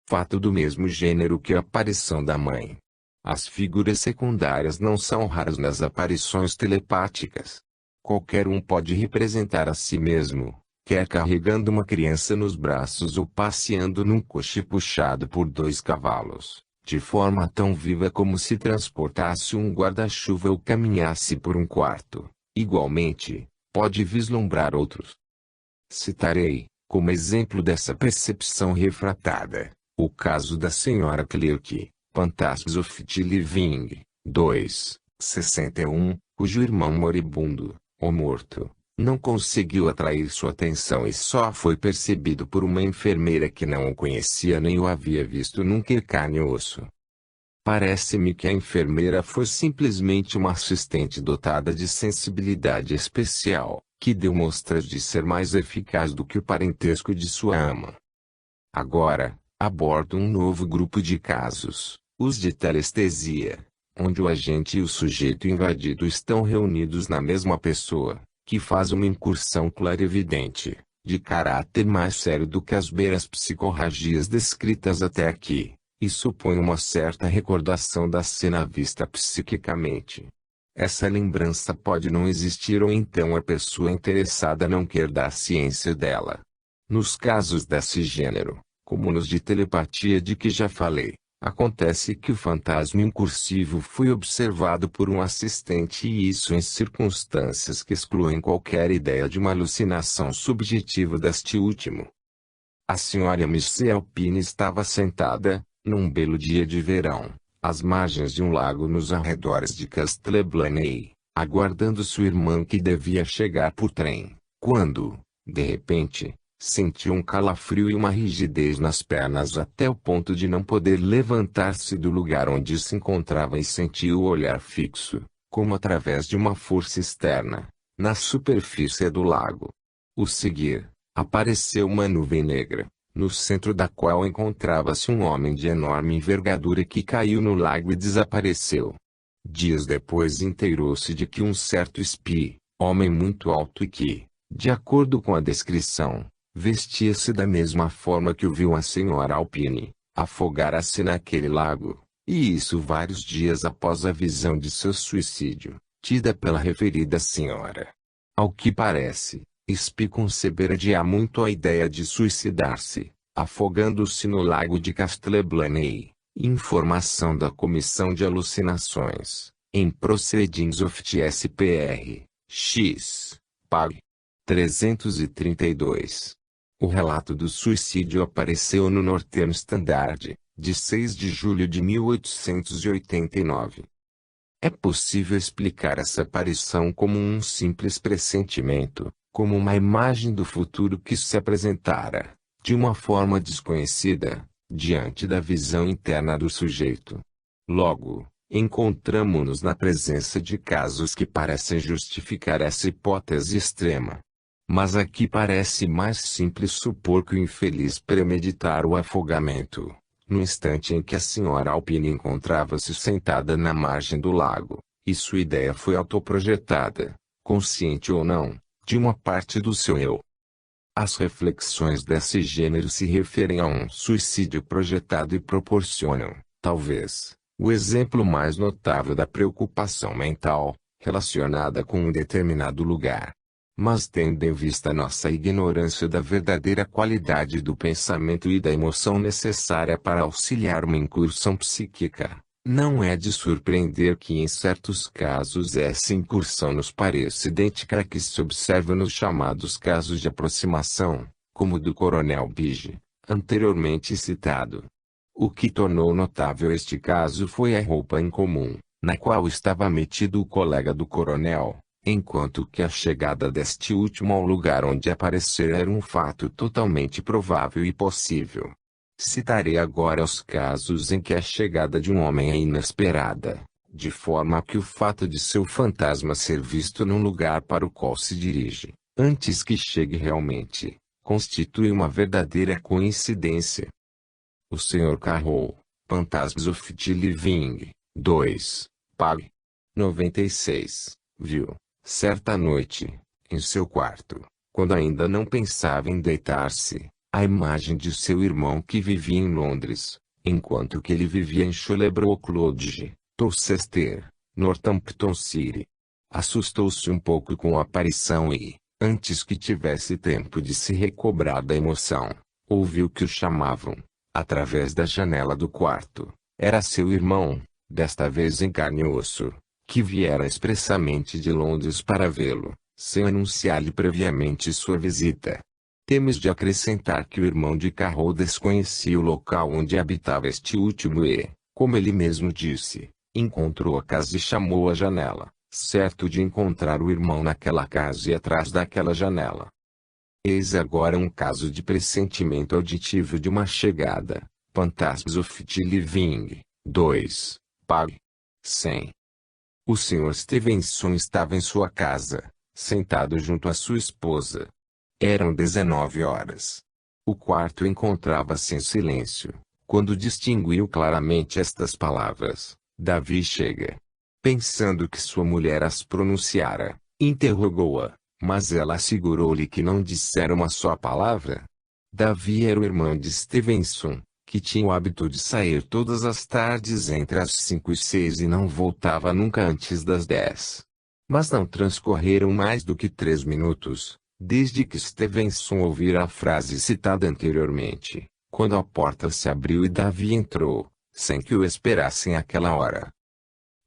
fato do mesmo gênero que a aparição da mãe. As figuras secundárias não são raras nas aparições telepáticas. Qualquer um pode representar a si mesmo, quer carregando uma criança nos braços ou passeando num coche puxado por 2 cavalos, de forma tão viva como se transportasse um guarda-chuva ou caminhasse por um quarto. Igualmente, pode vislumbrar outros. Citarei, como exemplo dessa percepção refratada, o caso da Sra. Clerk, Phantasms of the Living, 2, 61, cujo irmão moribundo, ou morto, não conseguiu atrair sua atenção e só foi percebido por uma enfermeira que não o conhecia nem o havia visto nunca em carne e osso. Parece-me que a enfermeira foi simplesmente uma assistente dotada de sensibilidade especial, que deu mostras de ser mais eficaz do que o parentesco de sua ama. Agora, abordo um novo grupo de casos, os de telestesia, onde o agente e o sujeito invadido estão reunidos na mesma pessoa, que faz uma incursão clarividente, de caráter mais sério do que as meras psicorragias descritas até aqui, e supõe uma certa recordação da cena vista psiquicamente. Essa lembrança pode não existir ou então a pessoa interessada não quer dar ciência dela. Nos casos desse gênero, como nos de telepatia de que já falei, acontece que o fantasma incursivo foi observado por um assistente e isso em circunstâncias que excluem qualquer ideia de uma alucinação subjetiva deste último. A senhora Missy Alpine estava sentada, num belo dia de verão, às margens de um lago nos arredores de Castleblaney, aguardando sua irmã que devia chegar por trem, quando, de repente, sentiu um calafrio e uma rigidez nas pernas até o ponto de não poder levantar-se do lugar onde se encontrava e sentiu o olhar fixo, como através de uma força externa, na superfície do lago. O seguir, apareceu uma nuvem negra, no centro da qual encontrava-se um homem de enorme envergadura que caiu no lago e desapareceu. Dias depois inteirou-se de que um certo espí, homem muito alto e que, de acordo com a descrição, vestia-se da mesma forma que o viu a senhora Alpine, afogara-se naquele lago, e isso vários dias após a visão de seu suicídio, tida pela referida senhora. Ao que parece, Spee concebera de há muito a ideia de suicidar-se, afogando-se no lago de Castleblaney. Informação da Comissão de Alucinações, em Proceedings of the SPR, X, Pag. 332. O relato do suicídio apareceu no Northern Standard, de 6 de julho de 1889. É possível explicar essa aparição como um simples pressentimento, como uma imagem do futuro que se apresentara, de uma forma desconhecida, diante da visão interna do sujeito. Logo, encontramo-nos na presença de casos que parecem justificar essa hipótese extrema. Mas aqui parece mais simples supor que o infeliz premeditara o afogamento, no instante em que a senhora Alpine encontrava-se sentada na margem do lago, e sua ideia foi autoprojetada, consciente ou não, de uma parte do seu eu. As reflexões desse gênero se referem a um suicídio projetado e proporcionam, talvez, o exemplo mais notável da preocupação mental, relacionada com um determinado lugar. Mas tendo em vista nossa ignorância da verdadeira qualidade do pensamento e da emoção necessária para auxiliar uma incursão psíquica, não é de surpreender que em certos casos essa incursão nos pareça idêntica à que se observa nos chamados casos de aproximação, como o do Coronel Bige, anteriormente citado. O que tornou notável este caso foi a roupa incomum, na qual estava metido o colega do coronel, enquanto que a chegada deste último ao lugar onde aparecera era um fato totalmente provável e possível. Citarei agora os casos em que a chegada de um homem é inesperada, de forma que o fato de seu fantasma ser visto num lugar para o qual se dirige, antes que chegue realmente, constitui uma verdadeira coincidência. O Sr. Carroll, Phantasms of the Living, 2, Pag. 96, viu, certa noite, em seu quarto, quando ainda não pensava em deitar-se, A imagem de seu irmão que vivia em Londres, enquanto que ele vivia em Sholebrook Lodge, Dorchester, Northamptonshire. Assustou-se um pouco com a aparição e, antes que tivesse tempo de se recobrar da emoção, ouviu que o chamavam, através da janela do quarto. Era seu irmão, desta vez em carne e osso, que viera expressamente de Londres para vê-lo, sem anunciar-lhe previamente sua visita. Temos de acrescentar que o irmão de Carroll desconhecia o local onde habitava este último e, como ele mesmo disse, encontrou a casa e chamou à janela, certo de encontrar o irmão naquela casa e atrás daquela janela. Eis agora um caso de pressentimento auditivo de uma chegada. Phantasms of the Living, 2, Pag. 100. O Sr. Stevenson estava em sua casa, sentado junto à sua esposa. Eram 19 horas. O quarto encontrava-se em silêncio, quando distinguiu claramente estas palavras: Davi chega. Pensando que sua mulher as pronunciara, interrogou-a, mas ela assegurou-lhe que não dissera uma só palavra. Davi era o irmão de Stevenson, que tinha o hábito de sair todas as tardes entre as 5 e 6 e não voltava nunca antes das 10. Mas não transcorreram mais do que 3 minutos, desde que Stevenson ouvira a frase citada anteriormente, quando a porta se abriu e Davi entrou, sem que o esperassem àquela hora.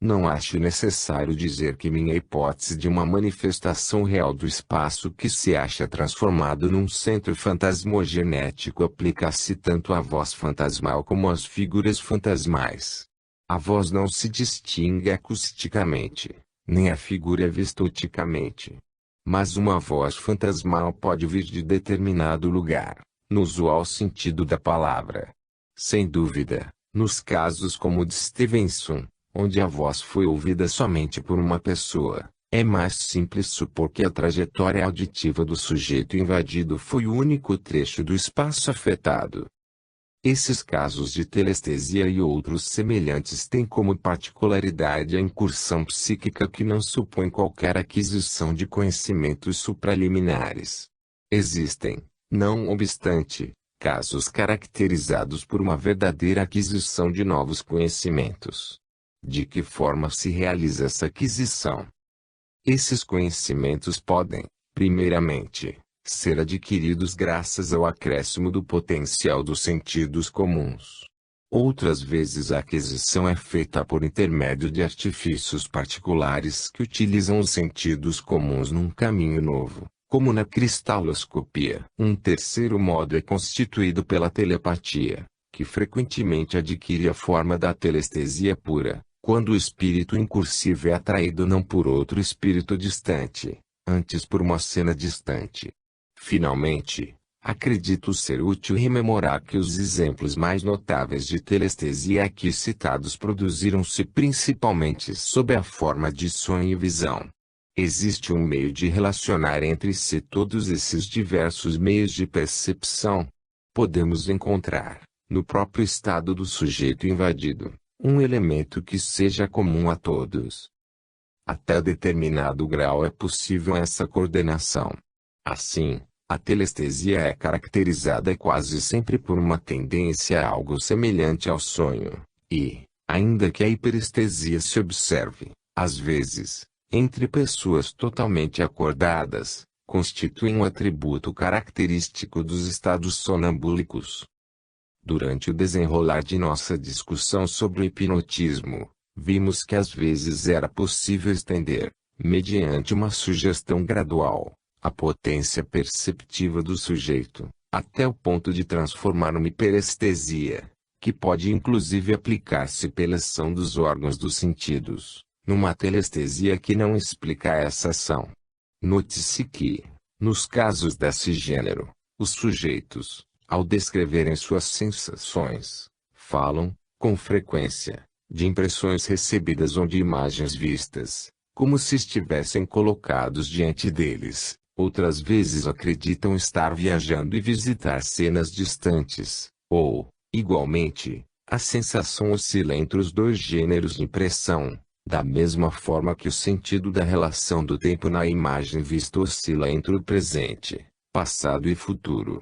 Não acho necessário dizer que minha hipótese de uma manifestação real do espaço que se acha transformado num centro fantasmogenético aplica-se tanto à voz fantasmal como às figuras fantasmais. A voz não se distingue acusticamente, nem a figura é vista oticamente. Mas uma voz fantasmal pode vir de determinado lugar, no usual sentido da palavra. Sem dúvida, nos casos como o de Stevenson, onde a voz foi ouvida somente por uma pessoa, é mais simples supor que a trajetória auditiva do sujeito invadido foi o único trecho do espaço afetado. Esses casos de telestesia e outros semelhantes têm como particularidade a incursão psíquica que não supõe qualquer aquisição de conhecimentos supraliminares. Existem, não obstante, casos caracterizados por uma verdadeira aquisição de novos conhecimentos. De que forma se realiza essa aquisição? Esses conhecimentos podem, primeiramente, ser adquiridos graças ao acréscimo do potencial dos sentidos comuns. Outras vezes a aquisição é feita por intermédio de artifícios particulares que utilizam os sentidos comuns num caminho novo, como na cristaloscopia. Um terceiro modo é constituído pela telepatia, que frequentemente adquire a forma da telestesia pura, quando o espírito incursivo é atraído não por outro espírito distante, antes por uma cena distante. Finalmente, acredito ser útil rememorar que os exemplos mais notáveis de telestesia aqui citados produziram-se principalmente sob a forma de sonho e visão. Existe um meio de relacionar entre si todos esses diversos meios de percepção. Podemos encontrar, no próprio estado do sujeito invadido, um elemento que seja comum a todos. Até determinado grau é possível essa coordenação. Assim, a telestesia é caracterizada quase sempre por uma tendência a algo semelhante ao sonho, e, ainda que a hiperestesia se observe, às vezes, entre pessoas totalmente acordadas, constitui um atributo característico dos estados sonambúlicos. Durante o desenrolar de nossa discussão sobre o hipnotismo, vimos que às vezes era possível estender, mediante uma sugestão gradual, a potência perceptiva do sujeito, até o ponto de transformar uma hiperestesia, que pode inclusive aplicar-se pela ação dos órgãos dos sentidos, numa telestesia que não explica essa ação. Note-se que, nos casos desse gênero, os sujeitos, ao descreverem suas sensações, falam, com frequência, de impressões recebidas ou de imagens vistas, como se estivessem colocados diante deles. Outras vezes acreditam estar viajando e visitar cenas distantes, ou, igualmente, a sensação oscila entre os dois gêneros de impressão, da mesma forma que o sentido da relação do tempo na imagem vista oscila entre o presente, passado e futuro.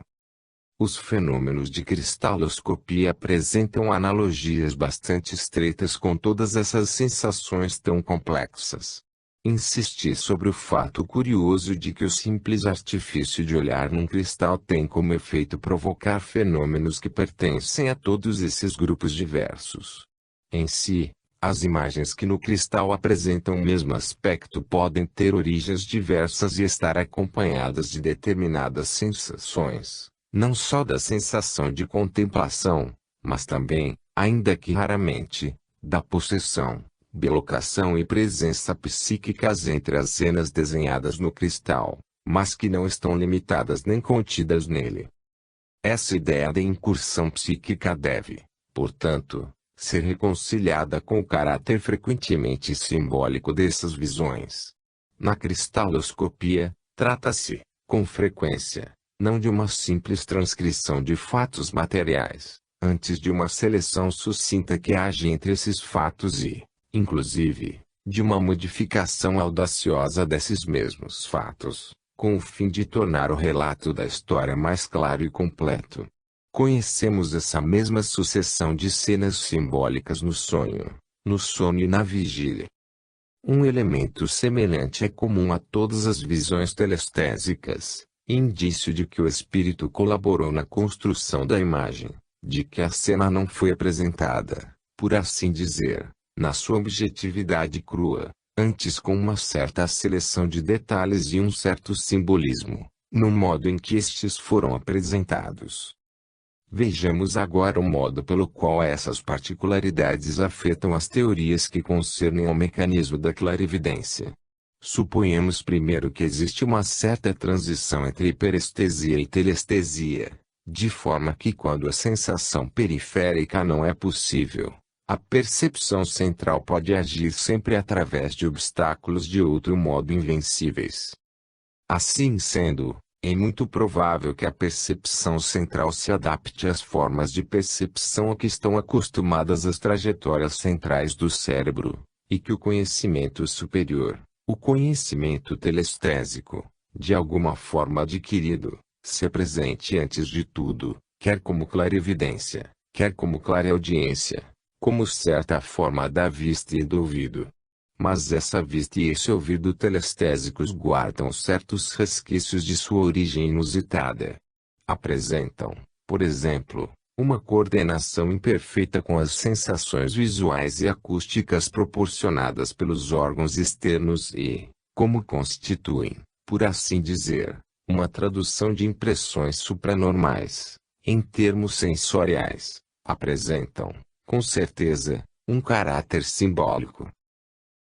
Os fenômenos de cristaloscopia apresentam analogias bastante estreitas com todas essas sensações tão complexas. Insisti sobre o fato curioso de que o simples artifício de olhar num cristal tem como efeito provocar fenômenos que pertencem a todos esses grupos diversos. Em si, as imagens que no cristal apresentam o mesmo aspecto podem ter origens diversas e estar acompanhadas de determinadas sensações, não só da sensação de contemplação, mas também, ainda que raramente, da possessão, bilocação e presença psíquicas entre as cenas desenhadas no cristal, mas que não estão limitadas nem contidas nele. Essa ideia de incursão psíquica deve, portanto, ser reconciliada com o caráter frequentemente simbólico dessas visões. Na cristaloscopia, trata-se, com frequência, não de uma simples transcrição de fatos materiais, antes de uma seleção sucinta que age entre esses fatos e, inclusive, de uma modificação audaciosa desses mesmos fatos, com o fim de tornar o relato da história mais claro e completo. Conhecemos essa mesma sucessão de cenas simbólicas no sonho, no sono e na vigília. Um elemento semelhante é comum a todas as visões telestésicas, indício de que o espírito colaborou na construção da imagem, de que a cena não foi apresentada, por assim dizer, na sua objetividade crua, antes com uma certa seleção de detalhes e um certo simbolismo, no modo em que estes foram apresentados. Vejamos agora o modo pelo qual essas particularidades afetam as teorias que concernem ao mecanismo da clarividência. Suponhamos primeiro que existe uma certa transição entre hiperestesia e telestesia, de forma que quando a sensação periférica não é possível, a percepção central pode agir sempre através de obstáculos de outro modo invencíveis. Assim sendo, é muito provável que a percepção central se adapte às formas de percepção a que estão acostumadas as trajetórias centrais do cérebro, e que o conhecimento superior, o conhecimento telestésico, de alguma forma adquirido, se apresente antes de tudo, quer como clarividência, quer como clareaudiência, como certa forma da vista e do ouvido. Mas essa vista e esse ouvido telestésicos guardam certos resquícios de sua origem inusitada. Apresentam, por exemplo, uma coordenação imperfeita com as sensações visuais e acústicas proporcionadas pelos órgãos externos e, como constituem, por assim dizer, uma tradução de impressões supranormais, em termos sensoriais, apresentam, com certeza, um caráter simbólico.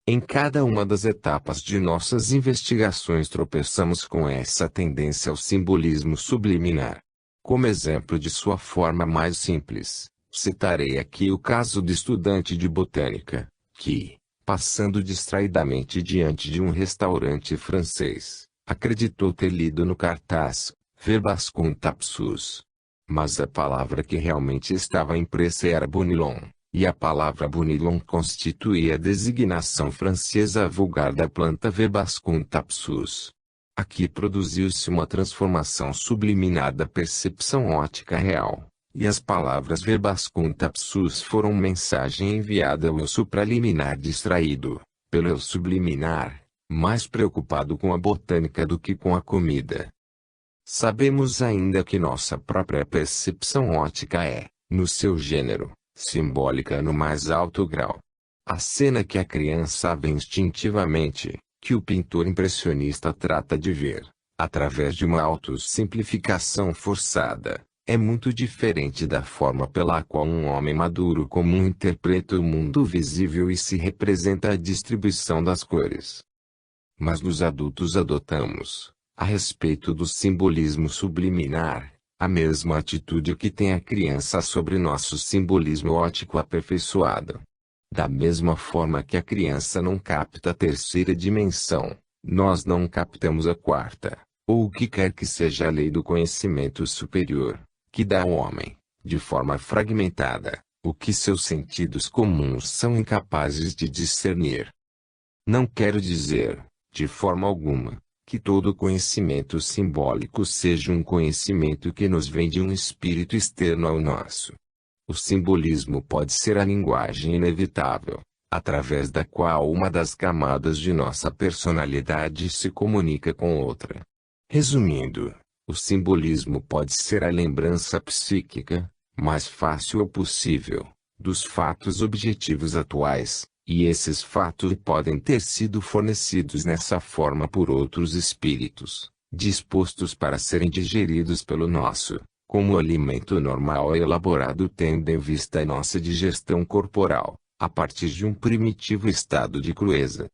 Em cada uma das etapas de nossas investigações tropeçamos com essa tendência ao simbolismo subliminar. Como exemplo de sua forma mais simples, citarei aqui o caso do estudante de botânica, que, passando distraidamente diante de um restaurante francês, acreditou ter lido no cartaz, verbas contapsus. Mas a palavra que realmente estava impressa era bonilon. E a palavra bonilon constituía a designação francesa vulgar da planta Verbas contapsus. Aqui produziu-se uma transformação subliminar da percepção óptica real, e as palavras Verbas contapsus foram mensagem enviada ao eu supraliminar distraído, pelo eu subliminar, mais preocupado com a botânica do que com a comida. Sabemos ainda que nossa própria percepção óptica é, no seu gênero, simbólica no mais alto grau. A cena que a criança vê instintivamente, que o pintor impressionista trata de ver, através de uma autossimplificação forçada, é muito diferente da forma pela qual um homem maduro comum interpreta o mundo visível e se representa a distribuição das cores. Mas nos adultos adotamos, a respeito do simbolismo subliminar, a mesma atitude que tem a criança sobre nosso simbolismo óptico aperfeiçoado. Da mesma forma que a criança não capta a terceira dimensão, nós não captamos a quarta, ou o que quer que seja a lei do conhecimento superior, que dá ao homem, de forma fragmentada, o que seus sentidos comuns são incapazes de discernir. Não quero dizer, de forma alguma, Que todo conhecimento simbólico seja um conhecimento que nos vem de um espírito externo ao nosso. O simbolismo pode ser a linguagem inevitável, através da qual uma das camadas de nossa personalidade se comunica com outra. Resumindo, o simbolismo pode ser a lembrança psíquica, mais fácil ou possível, dos fatos objetivos atuais, e esses fatos podem ter sido fornecidos nessa forma por outros espíritos, dispostos para serem digeridos pelo nosso, como alimento normal e elaborado tendo em vista a nossa digestão corporal, a partir de um primitivo estado de crueza.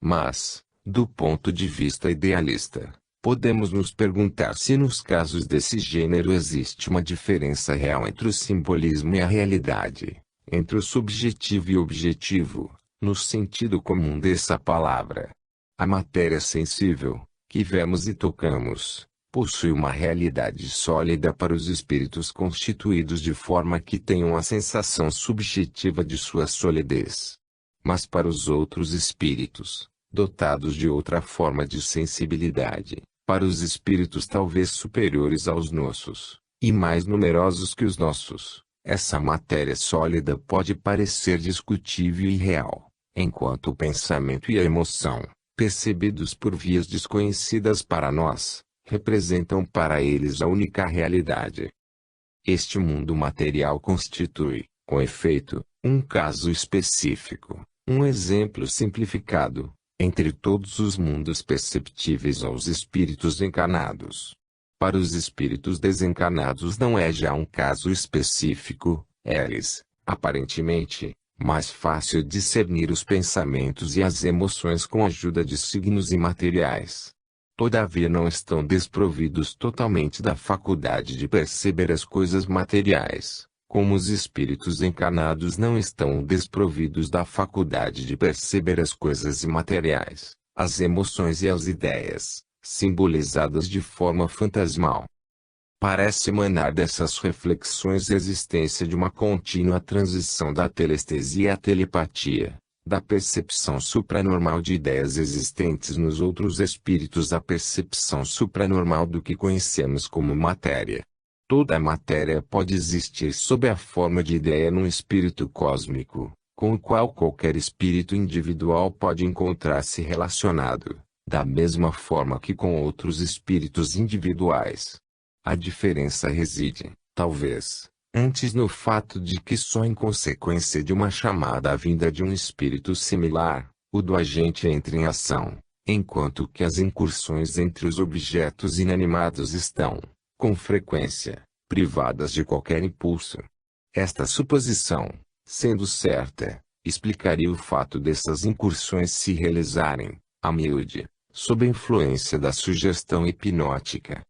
Mas, do ponto de vista idealista, podemos nos perguntar se nos casos desse gênero existe uma diferença real entre o simbolismo e a realidade, entre o subjetivo e o objetivo, no sentido comum dessa palavra. A matéria sensível, que vemos e tocamos, possui uma realidade sólida para os espíritos constituídos de forma que tenham a sensação subjetiva de sua solidez. Mas para os outros espíritos, dotados de outra forma de sensibilidade, para os espíritos talvez superiores aos nossos, e mais numerosos que os nossos, essa matéria sólida pode parecer discutível e irreal, enquanto o pensamento e a emoção, percebidos por vias desconhecidas para nós, representam para eles a única realidade. Este mundo material constitui, com efeito, um caso específico, um exemplo simplificado, entre todos os mundos perceptíveis aos espíritos encarnados. Para os espíritos desencarnados não é já um caso específico, é-lhes, aparentemente, mais fácil discernir os pensamentos e as emoções com a ajuda de signos imateriais. Todavia não estão desprovidos totalmente da faculdade de perceber as coisas materiais, como os espíritos encarnados não estão desprovidos da faculdade de perceber as coisas imateriais, as emoções e as ideias, simbolizadas de forma fantasmal. Parece emanar dessas reflexões a existência de uma contínua transição da telestesia à telepatia, da percepção supranormal de ideias existentes nos outros espíritos à percepção supranormal do que conhecemos como matéria. Toda a matéria pode existir sob a forma de ideia num espírito cósmico, com o qual qualquer espírito individual pode encontrar-se relacionado, da mesma forma que com outros espíritos individuais. A diferença reside, talvez, antes no fato de que só em consequência de uma chamada à vinda de um espírito similar, o do agente entra em ação, enquanto que as incursões entre os objetos inanimados estão, com frequência, privadas de qualquer impulso. Esta suposição, sendo certa, explicaria o fato dessas incursões se realizarem, a miúde, sob a influência da sugestão hipnótica.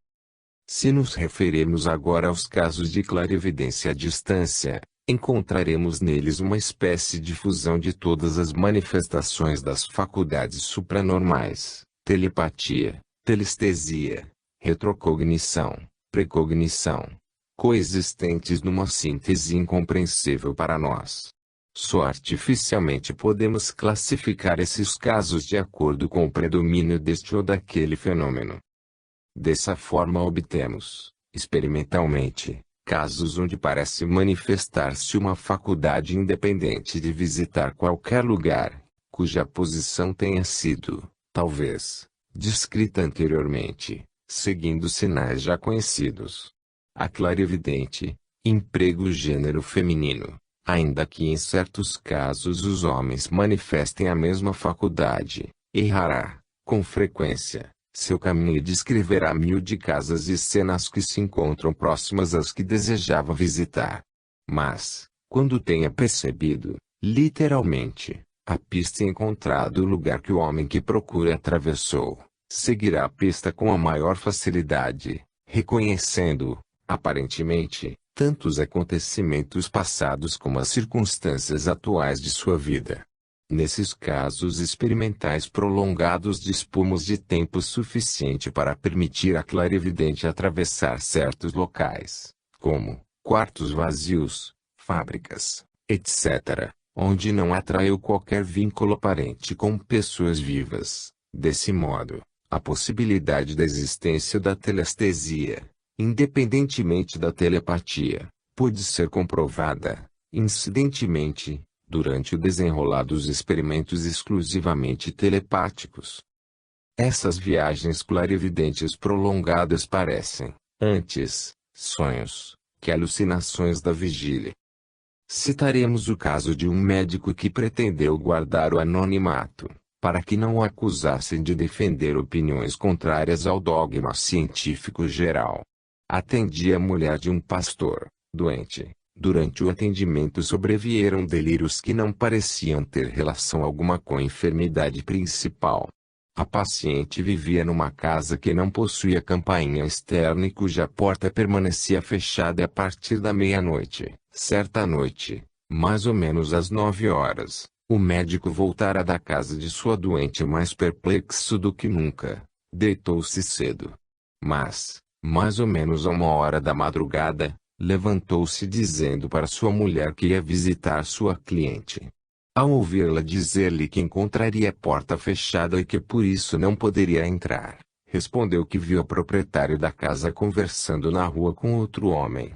Se nos referirmos agora aos casos de clarividência à distância, encontraremos neles uma espécie de fusão de todas as manifestações das faculdades supranormais, telepatia, telestesia, retrocognição, precognição, coexistentes numa síntese incompreensível para nós. Só artificialmente podemos classificar esses casos de acordo com o predomínio deste ou daquele fenômeno. Dessa forma obtemos, experimentalmente, casos onde parece manifestar-se uma faculdade independente de visitar qualquer lugar, cuja posição tenha sido, talvez, descrita anteriormente, seguindo sinais já conhecidos. A clarividente, emprega o gênero feminino, ainda que em certos casos os homens manifestem a mesma faculdade, errará, com frequência, seu caminho e descreverá mil de casas e cenas que se encontram próximas às que desejava visitar. Mas, quando tenha percebido, literalmente, a pista e encontrado o lugar que o homem que procura atravessou, seguirá a pista com a maior facilidade, reconhecendo, aparentemente, tanto os acontecimentos passados como as circunstâncias atuais de sua vida. Nesses casos experimentais prolongados dispomos de tempo suficiente para permitir à clarividente atravessar certos locais, como quartos vazios, fábricas, etc., onde não atraiu qualquer vínculo aparente com pessoas vivas. Desse modo, A possibilidade da existência da telestesia, independentemente da telepatia, pôde ser comprovada, incidentemente, durante o desenrolar dos experimentos exclusivamente telepáticos. Essas viagens clarividentes prolongadas parecem, antes, sonhos, que alucinações da vigília. Citaremos o caso de um médico que pretendeu guardar o anonimato, para que não o acusassem de defender opiniões contrárias ao dogma científico geral. Atendia a mulher de um pastor, doente. Durante o atendimento sobrevieram delírios que não pareciam ter relação alguma com a enfermidade principal. A paciente vivia numa casa que não possuía campainha externa e cuja porta permanecia fechada a partir da meia-noite. Certa noite, mais ou menos às 9 horas, o médico voltara da casa de sua doente mais perplexo do que nunca. Deitou-se cedo. Mas, mais ou menos a 1 hora da madrugada, levantou-se dizendo para sua mulher que ia visitar sua cliente. Ao ouvi-la dizer-lhe que encontraria a porta fechada e que por isso não poderia entrar, respondeu que viu o proprietário da casa conversando na rua com outro homem.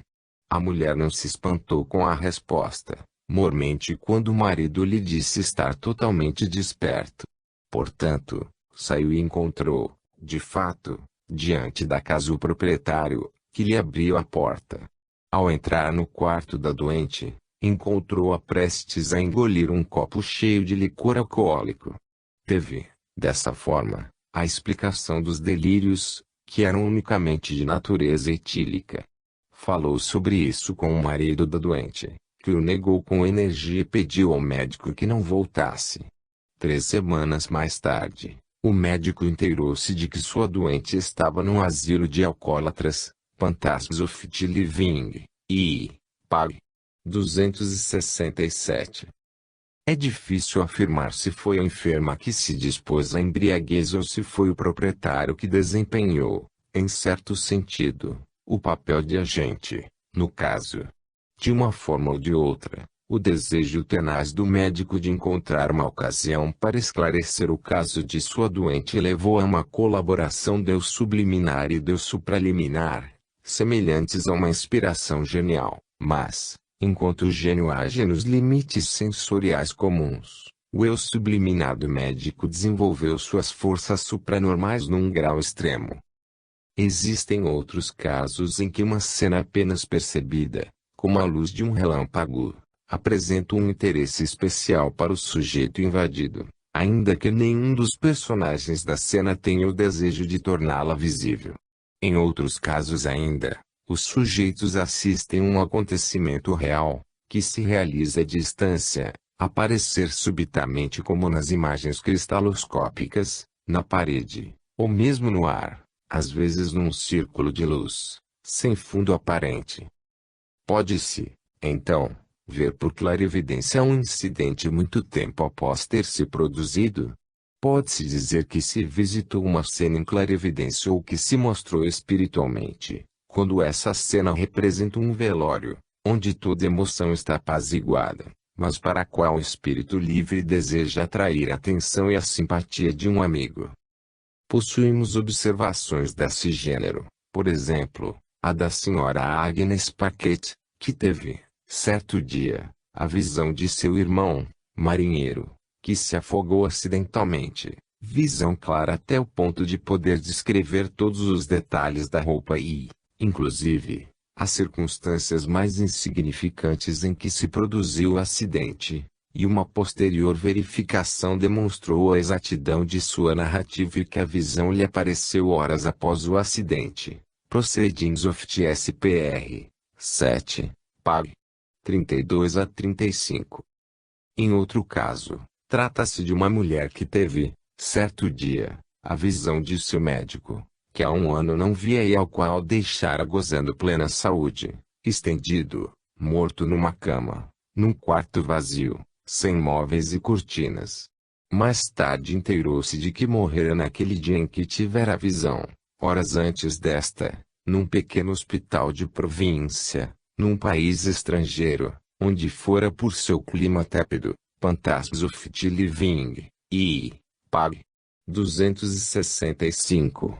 A mulher não se espantou com a resposta, mormente quando o marido lhe disse estar totalmente desperto. Portanto, saiu e encontrou, de fato, diante da casa o proprietário, que lhe abriu a porta. Ao entrar no quarto da doente, encontrou-a prestes a engolir um copo cheio de licor alcoólico. Teve, dessa forma, a explicação dos delírios, que eram unicamente de natureza etílica. Falou sobre isso com o marido da doente, que o negou com energia e pediu ao médico que não voltasse. 3 semanas mais tarde, o médico inteirou-se de que sua doente estava num asilo de alcoólatras, Phantasms of the Living, e, Pag. 267. É difícil afirmar se foi a enferma que se dispôs à embriaguez ou se foi o proprietário que desempenhou, em certo sentido, o papel de agente, no caso. De uma forma ou de outra, o desejo tenaz do médico de encontrar uma ocasião para esclarecer o caso de sua doente levou a uma colaboração Deus subliminar e Deus supraliminar, semelhantes a uma inspiração genial, mas, enquanto o gênio age nos limites sensoriais comuns, o eu subliminado médico desenvolveu suas forças supranormais num grau extremo. Existem outros casos em que uma cena apenas percebida, como a luz de um relâmpago, apresenta um interesse especial para o sujeito invadido, ainda que nenhum dos personagens da cena tenha o desejo de torná-la visível. Em outros casos ainda, os sujeitos assistem a um acontecimento real, que se realiza à distância, aparecer subitamente como nas imagens cristaloscópicas, na parede, ou mesmo no ar, às vezes num círculo de luz, sem fundo aparente. Pode-se, então, ver por clarividência um incidente muito tempo após ter se produzido. Pode-se dizer que se visitou uma cena em clarividência ou que se mostrou espiritualmente, quando essa cena representa um velório, onde toda emoção está apaziguada, mas para a qual o espírito livre deseja atrair a atenção e a simpatia de um amigo. Possuímos observações desse gênero, por exemplo, a da senhora Agnes Paquette, que teve, certo dia, a visão de seu irmão, marinheiro, que se afogou acidentalmente, visão clara até o ponto de poder descrever todos os detalhes da roupa e, inclusive, as circunstâncias mais insignificantes em que se produziu o acidente, e uma posterior verificação demonstrou a exatidão de sua narrativa e que a visão lhe apareceu horas após o acidente. Proceedings of TSPR 7, Pag. 32 a 35. Em outro caso, trata-se de uma mulher que teve, certo dia, a visão de seu médico, que há 1 ano não via e ao qual deixara gozando plena saúde, estendido, morto numa cama, num quarto vazio, sem móveis e cortinas. Mais tarde inteirou-se de que morrera naquele dia em que tivera a visão, horas antes desta, num pequeno hospital de província, num país estrangeiro, onde fora por seu clima tépido, Phantasms of the Living, e, Pag. 265.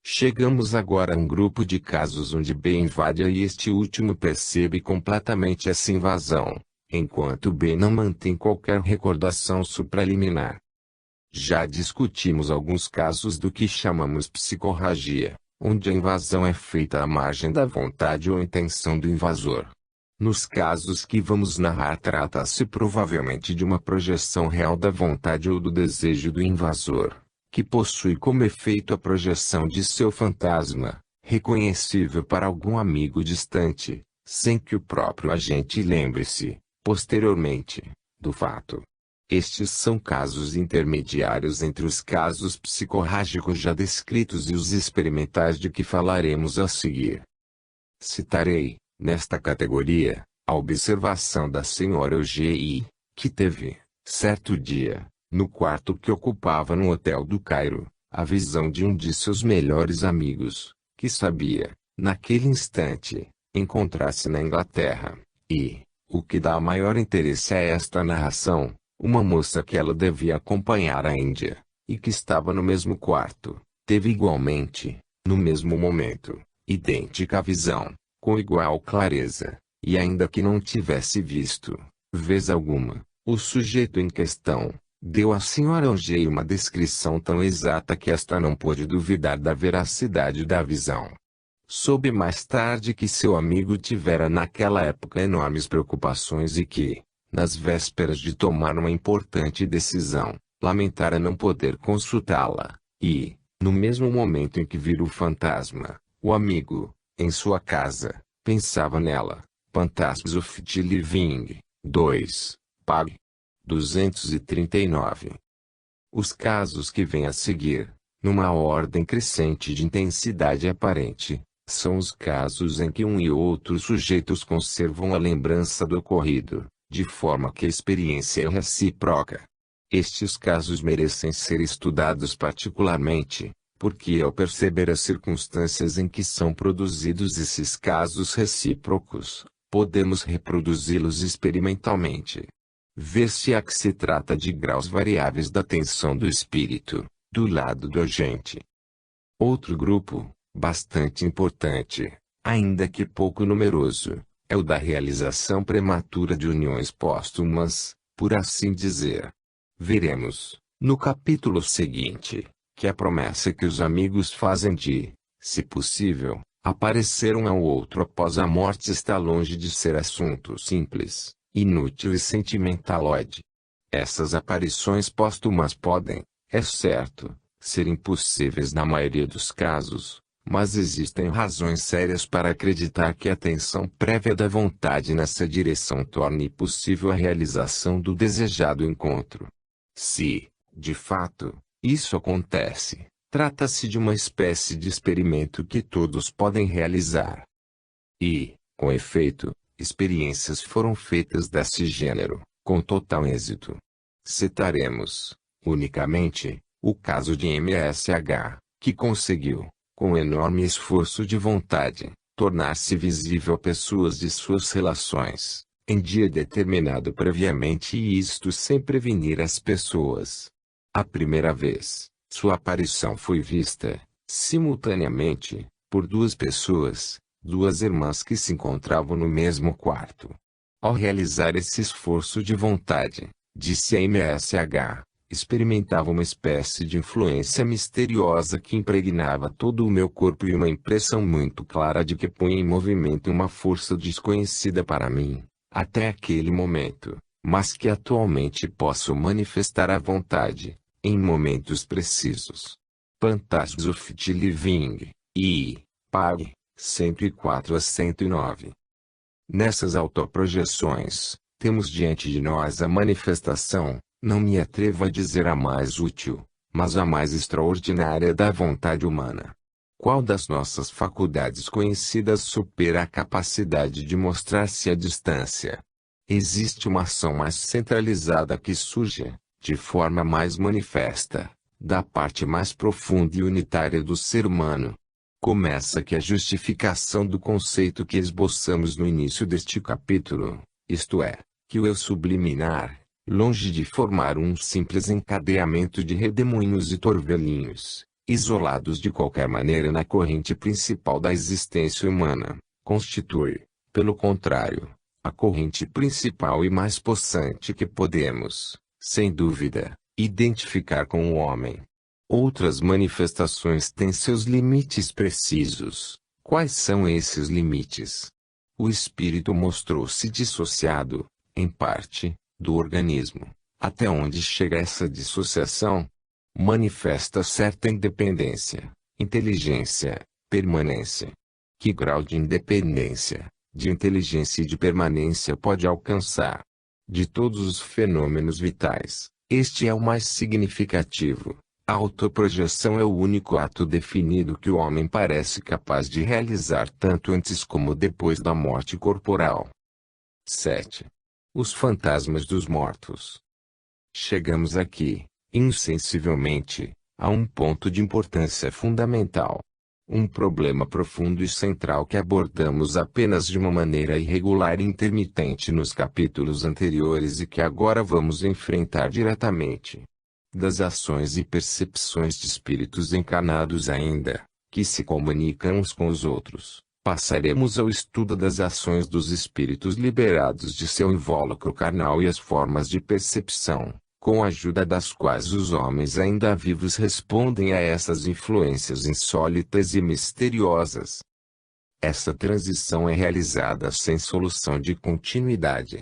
Chegamos agora a um grupo de casos onde B invade e este último percebe completamente essa invasão, enquanto B não mantém qualquer recordação supraliminar. Já discutimos alguns casos do que chamamos psicorragia, onde a invasão é feita à margem da vontade ou intenção do invasor. Nos casos que vamos narrar, trata-se provavelmente de uma projeção real da vontade ou do desejo do invasor, que possui como efeito a projeção de seu fantasma, reconhecível para algum amigo distante, sem que o próprio agente lembre-se, posteriormente, do fato. Estes são casos intermediários entre os casos psicorrágicos já descritos e os experimentais de que falaremos a seguir. Citarei, nesta categoria, a observação da senhora Eugênie, que teve, certo dia, no quarto que ocupava no hotel do Cairo, a visão de um de seus melhores amigos, que sabia, naquele instante, encontrar-se na Inglaterra, e, o que dá maior interesse a esta narração, uma moça que ela devia acompanhar à Índia, e que estava no mesmo quarto, teve igualmente, no mesmo momento, idêntica visão, com igual clareza, e ainda que não tivesse visto, vez alguma, o sujeito em questão, deu à senhora Eugênie uma descrição tão exata que esta não pôde duvidar da veracidade da visão. Soube mais tarde que seu amigo tivera naquela época enormes preocupações e que, nas vésperas de tomar uma importante decisão, lamentara não poder consultá-la, e, no mesmo momento em que vira o fantasma, o amigo, em sua casa, pensava nela. Phantasms of the Living, 2, pag. 239. Os casos que vêm a seguir, numa ordem crescente de intensidade aparente, são os casos em que um e outro sujeitos conservam a lembrança do ocorrido, de forma que a experiência é recíproca. Estes casos merecem ser estudados particularmente, porque ao perceber as circunstâncias em que são produzidos esses casos recíprocos, podemos reproduzi-los experimentalmente. Ver-se a que se trata de graus variáveis da tensão do espírito, do lado do agente. Outro grupo, bastante importante, ainda que pouco numeroso, é o da realização prematura de uniões póstumas, por assim dizer. Veremos, no capítulo seguinte, que a promessa que os amigos fazem de, se possível, aparecer um ao outro após a morte está longe de ser assunto simples, inútil e sentimentaloide. Essas aparições póstumas podem, é certo, ser impossíveis na maioria dos casos, mas existem razões sérias para acreditar que a tensão prévia da vontade nessa direção torne possível a realização do desejado encontro. Se, de fato, isso acontece, trata-se de uma espécie de experimento que todos podem realizar. E, com efeito, experiências foram feitas desse gênero, com total êxito. Citaremos, unicamente, o caso de MSH, que conseguiu, com enorme esforço de vontade, tornar-se visível a pessoas de suas relações, em dia determinado previamente e isto sem prevenir as pessoas. A primeira vez, sua aparição foi vista, simultaneamente, por duas pessoas, duas irmãs que se encontravam no mesmo quarto. Ao realizar esse esforço de vontade, disse a MSH, experimentava uma espécie de influência misteriosa que impregnava todo o meu corpo e uma impressão muito clara de que punha em movimento uma força desconhecida para mim, até aquele momento, mas que atualmente posso manifestar à vontade, em momentos precisos. Phantasms of the Living, I, pag. 104 a 109. Nessas autoprojeções, temos diante de nós a manifestação, não me atrevo a dizer a mais útil, mas a mais extraordinária da vontade humana. Qual das nossas faculdades conhecidas supera a capacidade de mostrar-se à distância? Existe uma ação mais centralizada que surge, de forma mais manifesta, da parte mais profunda e unitária do ser humano. Começa aqui a justificação do conceito que esboçamos no início deste capítulo, isto é, que o eu subliminar, longe de formar um simples encadeamento de redemoinhos e torvelinhos, isolados de qualquer maneira na corrente principal da existência humana, constitui, pelo contrário, a corrente principal e mais possante que podemos, sem dúvida, identificar com o homem. Outras manifestações têm seus limites precisos. Quais são esses limites? O espírito mostrou-se dissociado, em parte, do organismo. Até onde chega essa dissociação? Manifesta certa independência, inteligência, permanência. Que grau de independência, de inteligência e de permanência pode alcançar? De todos os fenômenos vitais, este é o mais significativo. A autoprojeção é o único ato definido que o homem parece capaz de realizar tanto antes como depois da morte corporal. 7. Os fantasmas dos mortos. Chegamos aqui, insensivelmente, a um ponto de importância fundamental. Um problema profundo e central que abordamos apenas de uma maneira irregular e intermitente nos capítulos anteriores e que agora vamos enfrentar diretamente. Das ações e percepções de espíritos encarnados ainda, que se comunicam uns com os outros, passaremos ao estudo das ações dos espíritos liberados de seu invólucro carnal e as formas de percepção, com a ajuda das quais os homens ainda vivos respondem a essas influências insólitas e misteriosas. Essa transição é realizada sem solução de continuidade.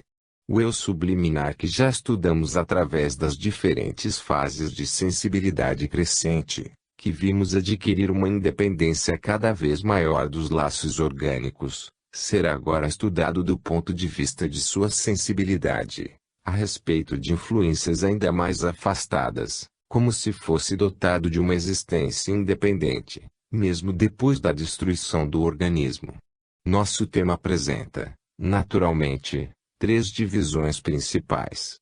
O eu subliminar que já estudamos através das diferentes fases de sensibilidade crescente, que vimos adquirir uma independência cada vez maior dos laços orgânicos, será agora estudado do ponto de vista de sua sensibilidade, a respeito de influências ainda mais afastadas, como se fosse dotado de uma existência independente, mesmo depois da destruição do organismo. Nosso tema apresenta, naturalmente, 3 divisões principais.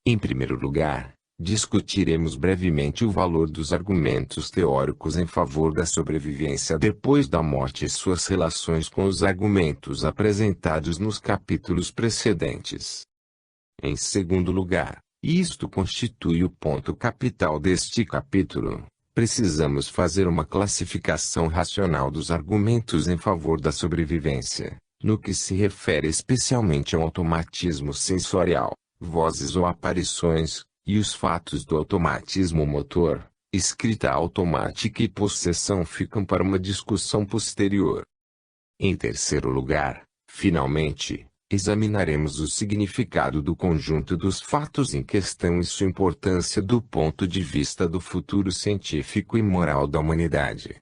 Em primeiro lugar, discutiremos brevemente o valor dos argumentos teóricos em favor da sobrevivência depois da morte e suas relações com os argumentos apresentados nos capítulos precedentes. Em segundo lugar, e isto constitui o ponto capital deste capítulo, precisamos fazer uma classificação racional dos argumentos em favor da sobrevivência, no que se refere especialmente ao automatismo sensorial, vozes ou aparições, e os fatos do automatismo motor, escrita automática e possessão ficam para uma discussão posterior. Em terceiro lugar, finalmente, examinaremos o significado do conjunto dos fatos em questão e sua importância do ponto de vista do futuro científico e moral da humanidade.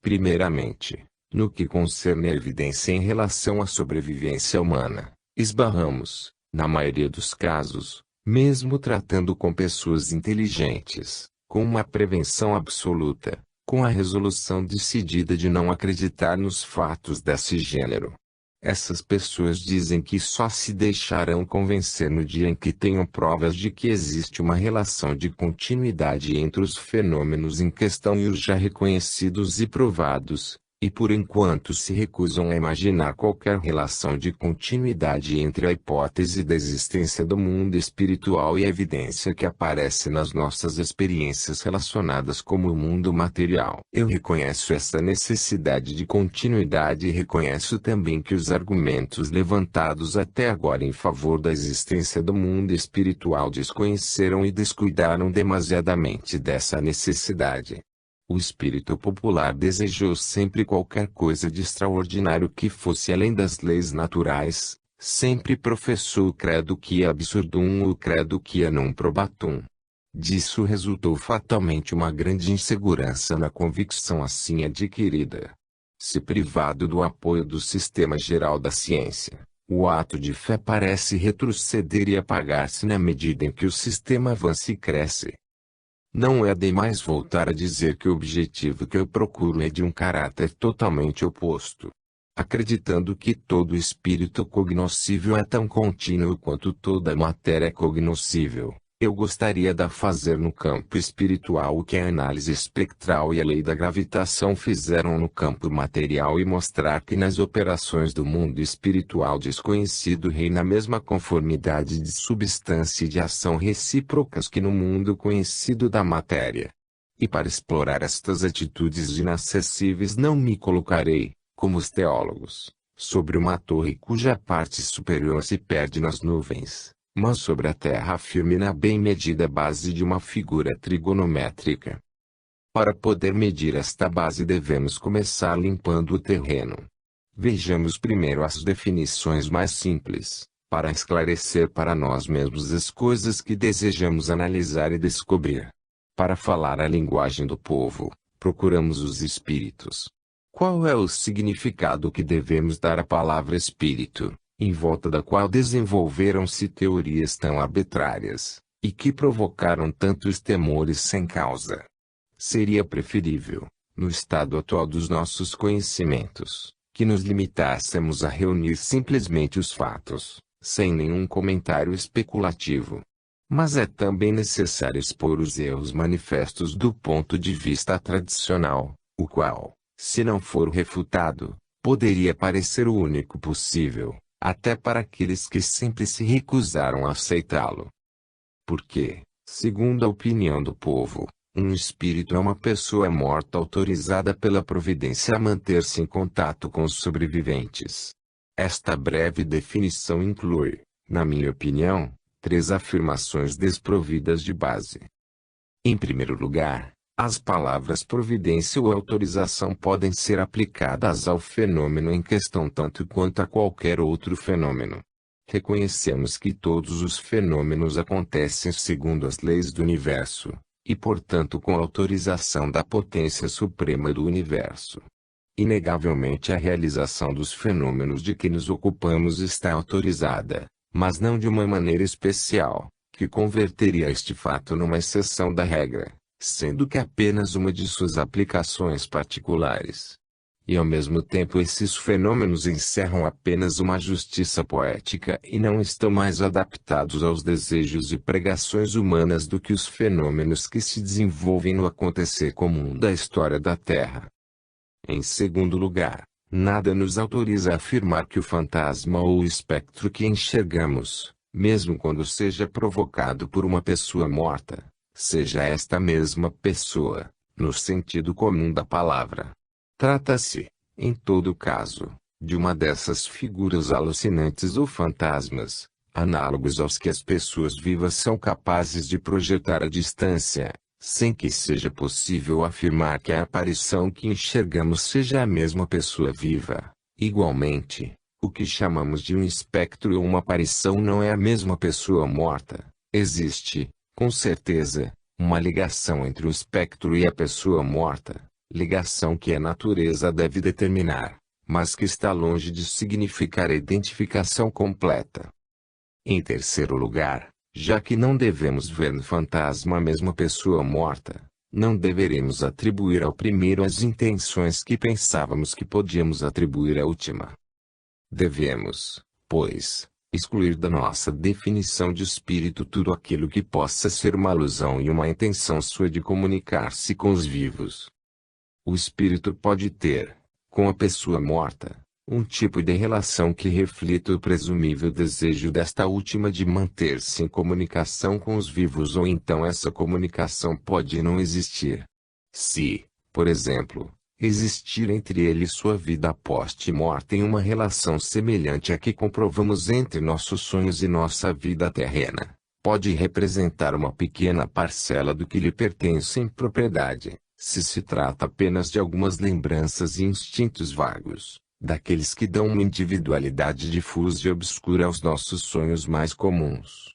Primeiramente, no que concerne a evidência em relação à sobrevivência humana, esbarramos, na maioria dos casos, mesmo tratando com pessoas inteligentes, com uma prevenção absoluta, com a resolução decidida de não acreditar nos fatos desse gênero. Essas pessoas dizem que só se deixarão convencer no dia em que tenham provas de que existe uma relação de continuidade entre os fenômenos em questão e os já reconhecidos e provados, e por enquanto se recusam a imaginar qualquer relação de continuidade entre a hipótese da existência do mundo espiritual e a evidência que aparece nas nossas experiências relacionadas como o mundo material. Eu reconheço essa necessidade de continuidade e reconheço também que os argumentos levantados até agora em favor da existência do mundo espiritual desconheceram e descuidaram demasiadamente dessa necessidade. O espírito popular desejou sempre qualquer coisa de extraordinário que fosse além das leis naturais, sempre professou o credo quia absurdum ou o credo quia non probatum. Disso resultou fatalmente uma grande insegurança na convicção assim adquirida. Se privado do apoio do sistema geral da ciência, o ato de fé parece retroceder e apagar-se na medida em que o sistema avança e cresce. Não é demais voltar a dizer que o objetivo que eu procuro é de um caráter totalmente oposto. Acreditando que todo espírito cognoscível é tão contínuo quanto toda matéria cognoscível, Eu gostaria de fazer no campo espiritual o que a análise espectral e a lei da gravitação fizeram no campo material e mostrar que nas operações do mundo espiritual desconhecido reina a mesma conformidade de substância e de ação recíprocas que no mundo conhecido da matéria. E para explorar estas atitudes inacessíveis não me colocarei, como os teólogos, sobre uma torre cuja parte superior se perde nas nuvens, mas sobre a terra firme na bem medida base de uma figura trigonométrica. Para poder medir esta base devemos começar limpando o terreno. Vejamos primeiro as definições mais simples, para esclarecer para nós mesmos as coisas que desejamos analisar e descobrir. Para falar a linguagem do povo, procuramos os espíritos. Qual é o significado que devemos dar à palavra espírito, em volta da qual desenvolveram-se teorias tão arbitrárias, e que provocaram tantos temores sem causa? Seria preferível, no estado atual dos nossos conhecimentos, que nos limitássemos a reunir simplesmente os fatos, sem nenhum comentário especulativo. Mas é também necessário expor os erros manifestos do ponto de vista tradicional, o qual, se não for refutado, poderia parecer o único possível, até para aqueles que sempre se recusaram a aceitá-lo. Porque, segundo a opinião do povo, um espírito é uma pessoa morta autorizada pela providência a manter-se em contato com os sobreviventes. Esta breve definição inclui, na minha opinião, 3 afirmações desprovidas de base. Em primeiro lugar, as palavras providência ou autorização podem ser aplicadas ao fenômeno em questão tanto quanto a qualquer outro fenômeno. Reconhecemos que todos os fenômenos acontecem segundo as leis do universo, e portanto com autorização da potência suprema do universo. Inegavelmente a realização dos fenômenos de que nos ocupamos está autorizada, mas não de uma maneira especial, que converteria este fato numa exceção da regra, sendo que apenas uma de suas aplicações particulares. E ao mesmo tempo esses fenômenos encerram apenas uma justiça poética e não estão mais adaptados aos desejos e pregações humanas do que os fenômenos que se desenvolvem no acontecer comum da história da Terra. Em segundo lugar, nada nos autoriza a afirmar que o fantasma ou o espectro que enxergamos, mesmo quando seja provocado por uma pessoa morta, seja esta mesma pessoa, no sentido comum da palavra. Trata-se, em todo caso, de uma dessas figuras alucinantes ou fantasmas, análogos aos que as pessoas vivas são capazes de projetar à distância, sem que seja possível afirmar que a aparição que enxergamos seja a mesma pessoa viva. Igualmente, o que chamamos de um espectro ou uma aparição não é a mesma pessoa morta. Existe, com certeza, uma ligação entre o espectro e a pessoa morta, ligação que a natureza deve determinar, mas que está longe de significar a identificação completa. Em terceiro lugar, já que não devemos ver no fantasma a mesma pessoa morta, não deveremos atribuir ao primeiro as intenções que pensávamos que podíamos atribuir à última. Devemos, pois, excluir da nossa definição de espírito tudo aquilo que possa ser uma alusão e uma intenção sua de comunicar-se com os vivos. O espírito pode ter, com a pessoa morta, um tipo de relação que reflita o presumível desejo desta última de manter-se em comunicação com os vivos, ou então essa comunicação pode não existir. Se, por exemplo, existir entre ele e sua vida pós-morte em uma relação semelhante à que comprovamos entre nossos sonhos e nossa vida terrena, pode representar uma pequena parcela do que lhe pertence em propriedade, se se trata apenas de algumas lembranças e instintos vagos, daqueles que dão uma individualidade difusa e obscura aos nossos sonhos mais comuns.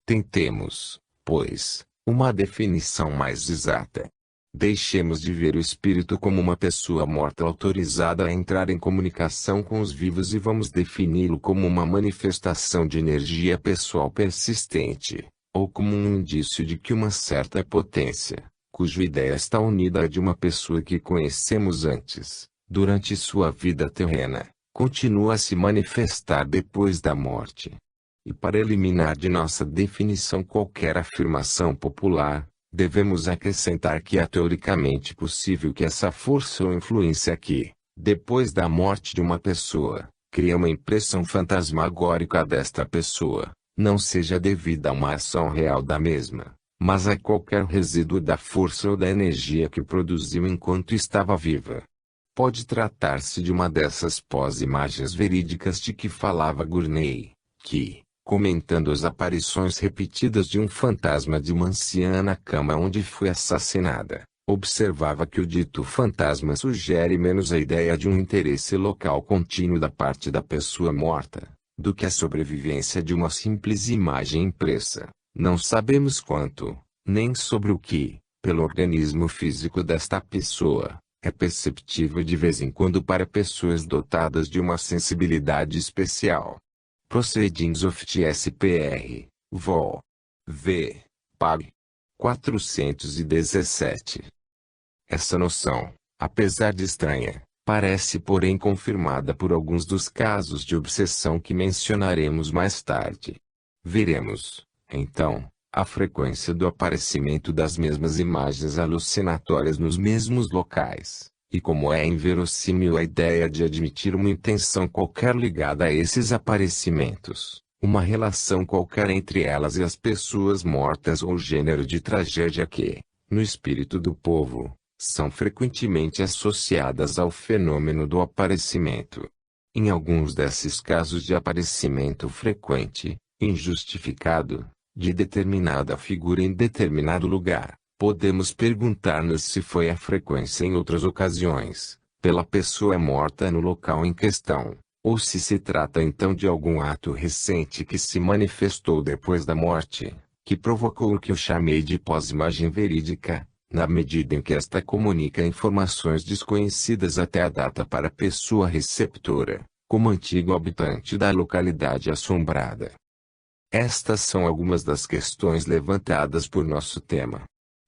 Tentemos, pois, uma definição mais exata. Deixemos de ver o espírito como uma pessoa morta autorizada a entrar em comunicação com os vivos e vamos defini-lo como uma manifestação de energia pessoal persistente, ou como um indício de que uma certa potência, cuja ideia está unida à de uma pessoa que conhecemos antes, durante sua vida terrena, continua a se manifestar depois da morte. E para eliminar de nossa definição qualquer afirmação popular, devemos acrescentar que é teoricamente possível que essa força ou influência que, depois da morte de uma pessoa, cria uma impressão fantasmagórica desta pessoa, não seja devida a uma ação real da mesma, mas a qualquer resíduo da força ou da energia que produziu enquanto estava viva. Pode tratar-se de uma dessas pós-imagens verídicas de que falava Gurney, que, comentando as aparições repetidas de um fantasma de uma anciã na cama onde foi assassinada, observava que o dito fantasma sugere menos a ideia de um interesse local contínuo da parte da pessoa morta, do que a sobrevivência de uma simples imagem impressa. Não sabemos quanto, nem sobre o que, pelo organismo físico desta pessoa, é perceptível de vez em quando para pessoas dotadas de uma sensibilidade especial. Proceedings of TSPR, Vol. V. Pag. 417. Essa noção, apesar de estranha, parece porém confirmada por alguns dos casos de obsessão que mencionaremos mais tarde. Veremos, então, a frequência do aparecimento das mesmas imagens alucinatórias nos mesmos locais, e como é inverossímil a ideia de admitir uma intenção qualquer ligada a esses aparecimentos, uma relação qualquer entre elas e as pessoas mortas ou o gênero de tragédia que, no espírito do povo, são frequentemente associadas ao fenômeno do aparecimento. Em alguns desses casos de aparecimento frequente, injustificado, de determinada figura em determinado lugar, podemos perguntar-nos se foi a frequência em outras ocasiões, pela pessoa morta no local em questão, ou se se trata então de algum ato recente que se manifestou depois da morte, que provocou o que eu chamei de pós-imagem verídica, na medida em que esta comunica informações desconhecidas até a data para a pessoa receptora, como antigo habitante da localidade assombrada. Estas são algumas das questões levantadas por nosso tema.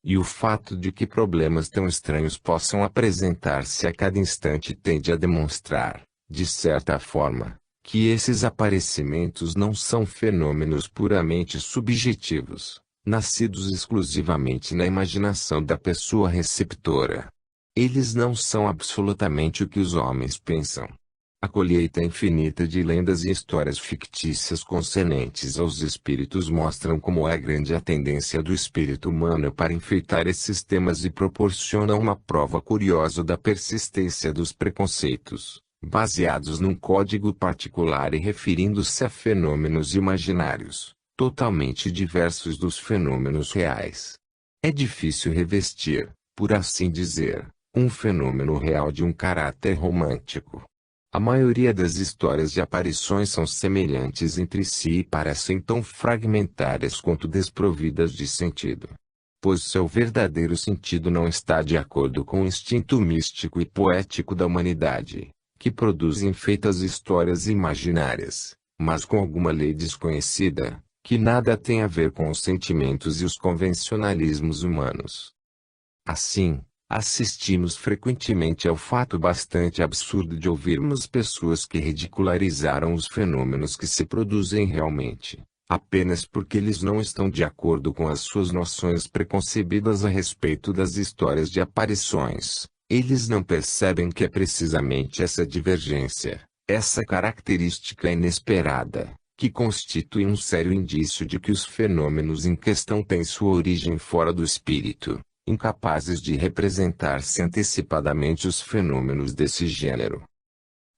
E o fato de que problemas tão estranhos possam apresentar-se a cada instante tende a demonstrar, de certa forma, que esses aparecimentos não são fenômenos puramente subjetivos, nascidos exclusivamente na imaginação da pessoa receptora. Eles não são absolutamente o que os homens pensam. A colheita infinita de lendas e histórias fictícias concernentes aos espíritos mostram como é grande a tendência do espírito humano para enfeitar esses temas e proporcionam uma prova curiosa da persistência dos preconceitos, baseados num código particular e referindo-se a fenômenos imaginários, totalmente diversos dos fenômenos reais. É difícil revestir, por assim dizer, um fenômeno real de um caráter romântico. A maioria das histórias de aparições são semelhantes entre si e parecem tão fragmentárias quanto desprovidas de sentido. Pois seu verdadeiro sentido não está de acordo com o instinto místico e poético da humanidade, que produz enfeitas histórias imaginárias, mas com alguma lei desconhecida, que nada tem a ver com os sentimentos e os convencionalismos humanos. Assim, assistimos frequentemente ao fato bastante absurdo de ouvirmos pessoas que ridicularizaram os fenômenos que se produzem realmente, apenas porque eles não estão de acordo com as suas noções preconcebidas a respeito das histórias de aparições. Eles não percebem que é precisamente essa divergência, essa característica inesperada, que constitui um sério indício de que os fenômenos em questão têm sua origem fora do espírito, incapazes de representar-se antecipadamente os fenômenos desse gênero.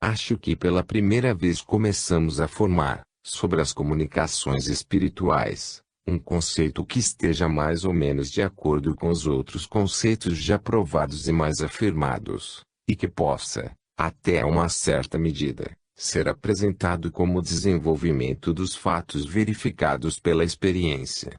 Acho que pela primeira vez começamos a formar, sobre as comunicações espirituais, um conceito que esteja mais ou menos de acordo com os outros conceitos já provados e mais afirmados, e que possa, até a uma certa medida, ser apresentado como desenvolvimento dos fatos verificados pela experiência.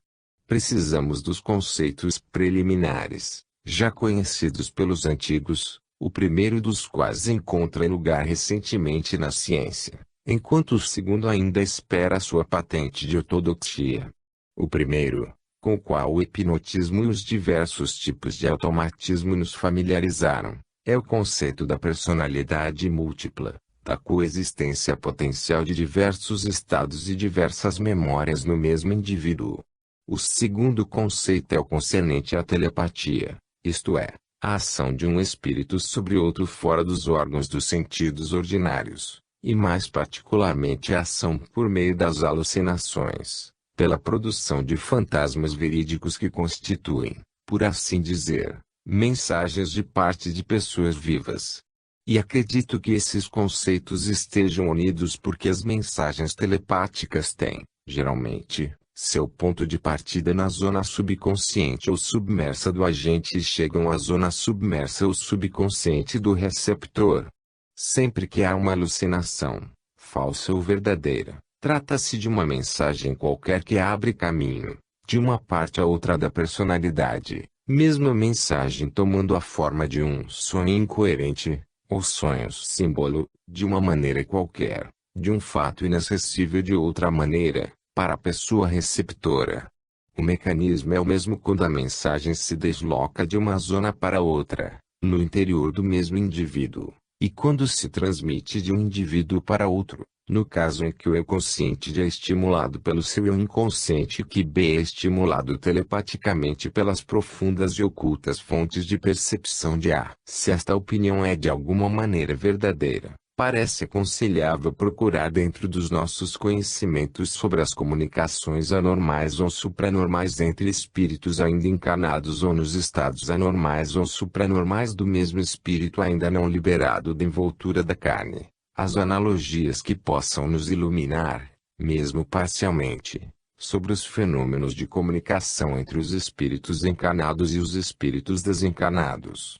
Precisamos dos conceitos preliminares, já conhecidos pelos antigos, o primeiro dos quais encontra lugar recentemente na ciência, enquanto o segundo ainda espera sua patente de ortodoxia. O primeiro, com o qual o hipnotismo e os diversos tipos de automatismo nos familiarizaram, é o conceito da personalidade múltipla, a coexistência potencial de diversos estados e diversas memórias no mesmo indivíduo. O segundo conceito é o concernente à telepatia, isto é, a ação de um espírito sobre outro fora dos órgãos dos sentidos ordinários, e mais particularmente a ação por meio das alucinações, pela produção de fantasmas verídicos que constituem, por assim dizer, mensagens de parte de pessoas vivas. E acredito que esses conceitos estejam unidos porque as mensagens telepáticas têm, geralmente, seu ponto de partida na zona subconsciente ou submersa do agente e chegam à zona submersa ou subconsciente do receptor. Sempre que há uma alucinação, falsa ou verdadeira, trata-se de uma mensagem qualquer que abre caminho, de uma parte a outra da personalidade, mesmo a mensagem tomando a forma de um sonho incoerente, ou sonho-símbolo, de uma maneira qualquer, de um fato inacessível de outra maneira, para a pessoa receptora. O mecanismo é o mesmo quando a mensagem se desloca de uma zona para outra, no interior do mesmo indivíduo, e quando se transmite de um indivíduo para outro, no caso em que o eu consciente é estimulado pelo seu eu inconsciente que B é estimulado telepaticamente pelas profundas e ocultas fontes de percepção de A. Se esta opinião é de alguma maneira verdadeira, parece aconselhável procurar dentro dos nossos conhecimentos sobre as comunicações anormais ou supranormais entre espíritos ainda encarnados ou nos estados anormais ou supranormais do mesmo espírito ainda não liberado da envoltura da carne, as analogias que possam nos iluminar, mesmo parcialmente, sobre os fenômenos de comunicação entre os espíritos encarnados e os espíritos desencarnados.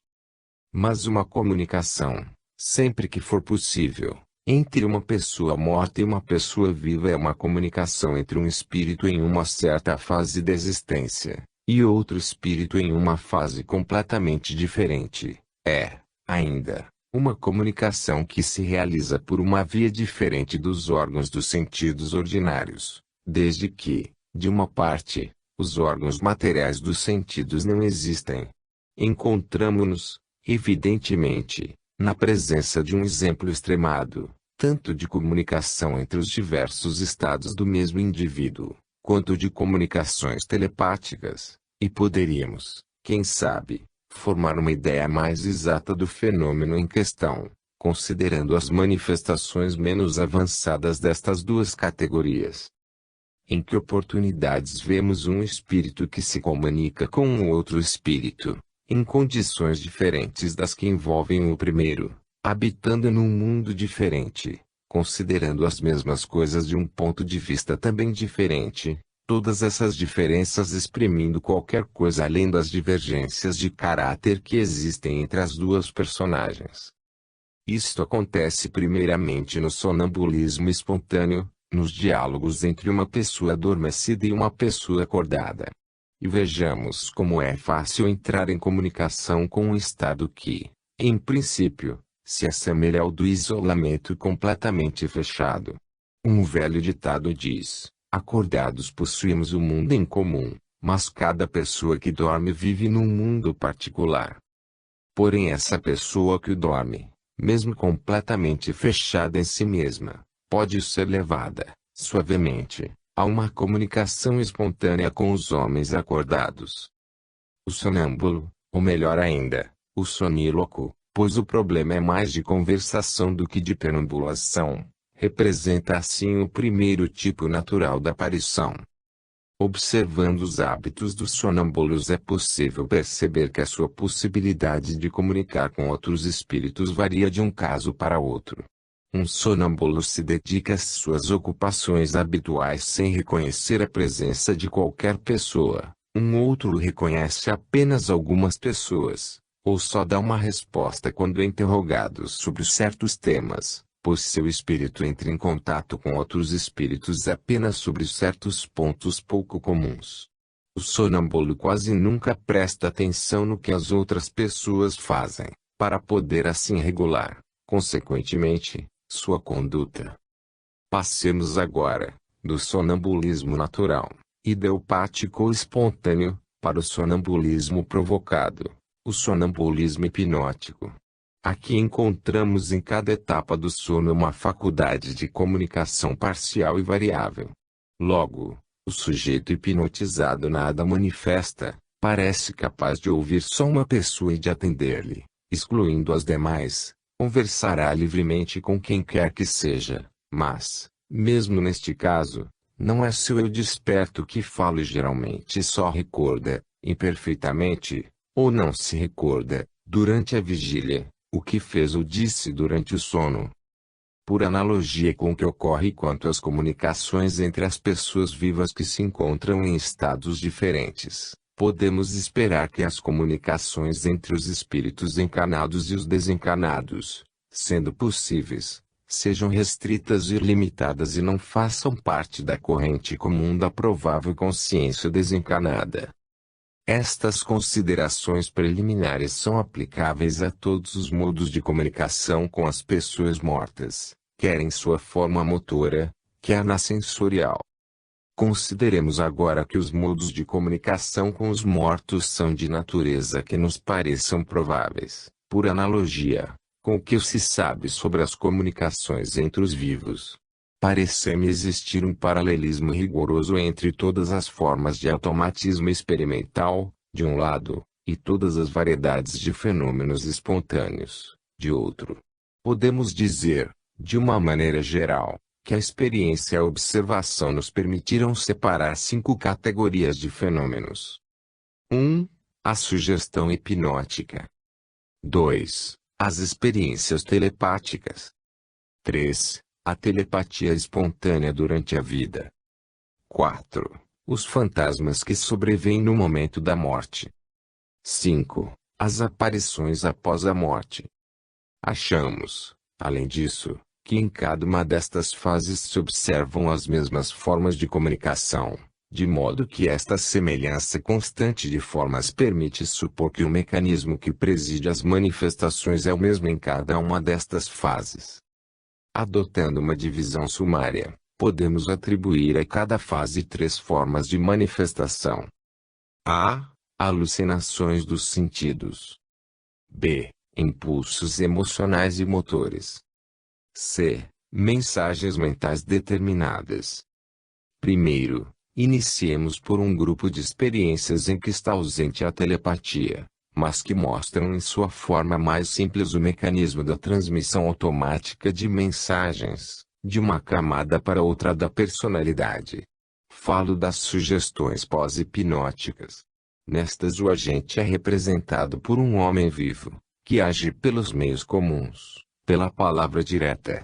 Mas uma comunicação, sempre que for possível, entre uma pessoa morta e uma pessoa viva é uma comunicação entre um espírito em uma certa fase de existência, e outro espírito em uma fase completamente diferente. É, ainda, uma comunicação que se realiza por uma via diferente dos órgãos dos sentidos ordinários, desde que, de uma parte, os órgãos materiais dos sentidos não existem. Encontramo-nos, evidentemente, na presença de um exemplo extremado, tanto de comunicação entre os diversos estados do mesmo indivíduo, quanto de comunicações telepáticas, e poderíamos, quem sabe, formar uma ideia mais exata do fenômeno em questão, considerando as manifestações menos avançadas destas duas categorias. Em que oportunidades vemos um espírito que se comunica com um outro espírito, em condições diferentes das que envolvem o primeiro, habitando num mundo diferente, considerando as mesmas coisas de um ponto de vista também diferente, todas essas diferenças exprimindo qualquer coisa além das divergências de caráter que existem entre as duas personagens. Isto acontece primeiramente no sonambulismo espontâneo, nos diálogos entre uma pessoa adormecida e uma pessoa acordada. E vejamos como é fácil entrar em comunicação com um estado que, em princípio, se assemelha ao do isolamento completamente fechado. Um velho ditado diz: acordados possuímos o mundo em comum, mas cada pessoa que dorme vive num mundo particular. Porém essa pessoa que dorme, mesmo completamente fechada em si mesma, pode ser levada, suavemente, a uma comunicação espontânea com os homens acordados. O sonâmbulo, ou melhor ainda, o soníloco, pois o problema é mais de conversação do que de perambulação, representa assim o primeiro tipo natural da aparição. Observando os hábitos dos sonâmbulos é possível perceber que a sua possibilidade de comunicar com outros espíritos varia de um caso para outro. Um sonâmbulo se dedica às suas ocupações habituais sem reconhecer a presença de qualquer pessoa, um outro reconhece apenas algumas pessoas, ou só dá uma resposta quando interrogados sobre certos temas, pois seu espírito entra em contato com outros espíritos apenas sobre certos pontos pouco comuns. O sonâmbulo quase nunca presta atenção no que as outras pessoas fazem, para poder assim regular, consequentemente, sua conduta. Passemos agora, do sonambulismo natural, idiopático ou espontâneo, para o sonambulismo provocado, o sonambulismo hipnótico. Aqui encontramos em cada etapa do sono uma faculdade de comunicação parcial e variável. Logo, o sujeito hipnotizado nada manifesta, parece capaz de ouvir só uma pessoa e de atender-lhe, excluindo as demais. Conversará livremente com quem quer que seja, mas, mesmo neste caso, não é seu eu desperto que fala e geralmente só recorda, imperfeitamente, ou não se recorda, durante a vigília, o que fez ou disse durante o sono. Por analogia com o que ocorre quanto às comunicações entre as pessoas vivas que se encontram em estados diferentes, podemos esperar que as comunicações entre os espíritos encarnados e os desencarnados, sendo possíveis, sejam restritas e limitadas e não façam parte da corrente comum da provável consciência desencarnada. Estas considerações preliminares são aplicáveis a todos os modos de comunicação com as pessoas mortas, quer em sua forma motora, quer na sensorial. Consideremos agora que os modos de comunicação com os mortos são de natureza que nos pareçam prováveis, por analogia, com o que se sabe sobre as comunicações entre os vivos. Parece-me existir um paralelismo rigoroso entre todas as formas de automatismo experimental, de um lado, e todas as variedades de fenômenos espontâneos, de outro. Podemos dizer, de uma maneira geral, que a experiência e a observação nos permitiram separar 5 categorias de fenômenos. 1. A sugestão hipnótica. 2. As experiências telepáticas. 3. A telepatia espontânea durante a vida. 4. Os fantasmas que sobrevêm no momento da morte. 5. As aparições após a morte. Achamos, além disso, que em cada uma destas fases se observam as mesmas formas de comunicação, de modo que esta semelhança constante de formas permite supor que o mecanismo que preside as manifestações é o mesmo em cada uma destas fases. Adotando uma divisão sumária, podemos atribuir a cada fase 3 formas de manifestação. A. Alucinações dos sentidos. B. Impulsos emocionais e motores. C. Mensagens mentais determinadas. Primeiro, iniciemos por um grupo de experiências em que está ausente a telepatia, mas que mostram em sua forma mais simples o mecanismo da transmissão automática de mensagens, de uma camada para outra da personalidade. Falo das sugestões pós-hipnóticas. Nestas o agente é representado por um homem vivo, que age pelos meios comuns, pela palavra direta.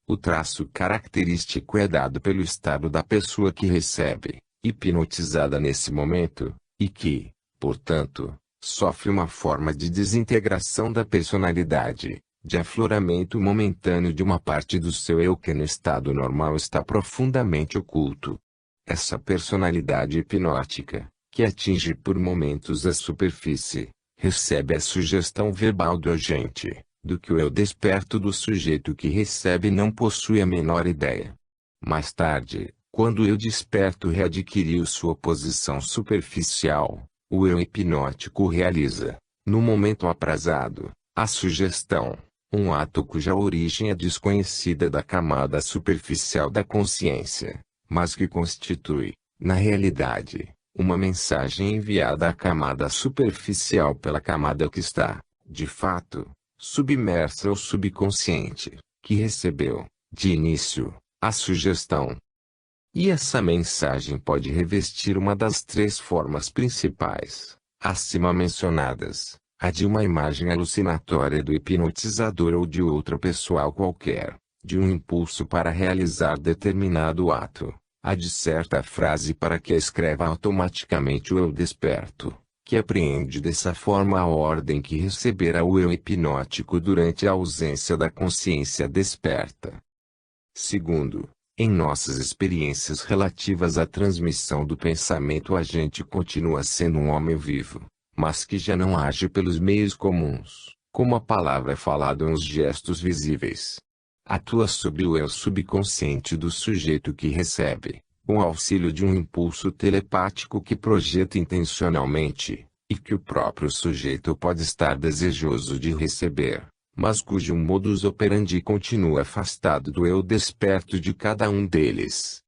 O traço característico é dado pelo estado da pessoa que recebe, hipnotizada nesse momento, e que, portanto, sofre uma forma de desintegração da personalidade, de afloramento momentâneo de uma parte do seu eu que no estado normal está profundamente oculto. Essa personalidade hipnótica, que atinge por momentos a superfície, recebe a sugestão verbal do agente, do que o eu desperto do sujeito que recebe não possui a menor ideia. Mais tarde, quando o eu desperto readquiriu sua posição superficial, o eu hipnótico realiza, no momento aprazado, a sugestão, um ato cuja origem é desconhecida da camada superficial da consciência, mas que constitui, na realidade, uma mensagem enviada à camada superficial pela camada que está, de fato, submersa ao subconsciente, que recebeu, de início, a sugestão. E essa mensagem pode revestir uma das 3 formas principais, acima mencionadas, a de uma imagem alucinatória do hipnotizador ou de outra pessoa qualquer, de um impulso para realizar determinado ato, a de certa frase para que a escreva automaticamente o eu desperto, que apreende dessa forma a ordem que receberá o eu hipnótico durante a ausência da consciência desperta. Segundo, em nossas experiências relativas à transmissão do pensamento, o agente continua sendo um homem vivo, mas que já não age pelos meios comuns, como a palavra falada ou os gestos visíveis. Atua sobre o eu subconsciente do sujeito que recebe, com auxílio de um impulso telepático que projeta intencionalmente, e que o próprio sujeito pode estar desejoso de receber, mas cujo modus operandi continua afastado do eu desperto de cada um deles.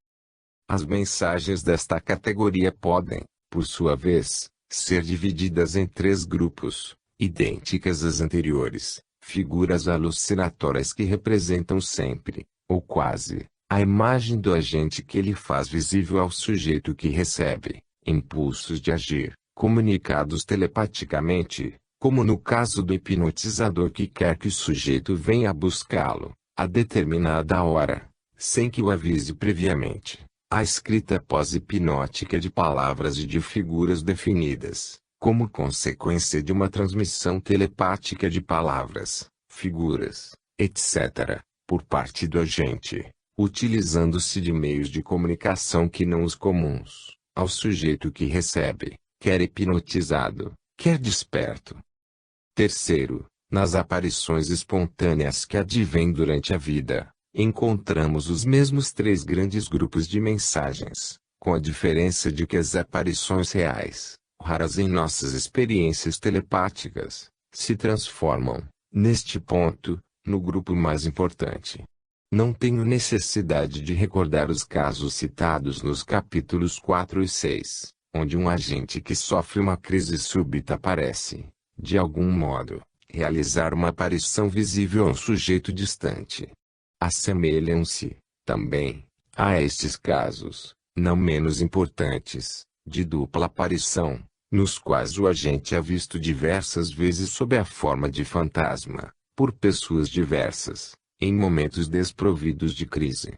As mensagens desta categoria podem, por sua vez, ser divididas em três grupos, idênticas às anteriores: figuras alucinatórias que representam sempre, ou quase, a imagem do agente que ele faz visível ao sujeito que recebe; impulsos de agir, comunicados telepaticamente, como no caso do hipnotizador que quer que o sujeito venha buscá-lo, a determinada hora, sem que o avise previamente; a escrita pós-hipnótica de palavras e de figuras definidas, como consequência de uma transmissão telepática de palavras, figuras, etc., por parte do agente, utilizando-se de meios de comunicação que não os comuns, ao sujeito que recebe, quer hipnotizado, quer desperto. Terceiro, nas aparições espontâneas que advêm durante a vida, encontramos os mesmos três grandes grupos de mensagens, com a diferença de que as aparições reais, raras em nossas experiências telepáticas, se transformam, neste ponto, no grupo mais importante. Não tenho necessidade de recordar os casos citados nos capítulos 4 e 6, onde um agente que sofre uma crise súbita parece, de algum modo, realizar uma aparição visível a um sujeito distante. Assemelham-se, também, a estes casos, não menos importantes, de dupla aparição, nos quais o agente é visto diversas vezes sob a forma de fantasma, por pessoas diversas, em momentos desprovidos de crise.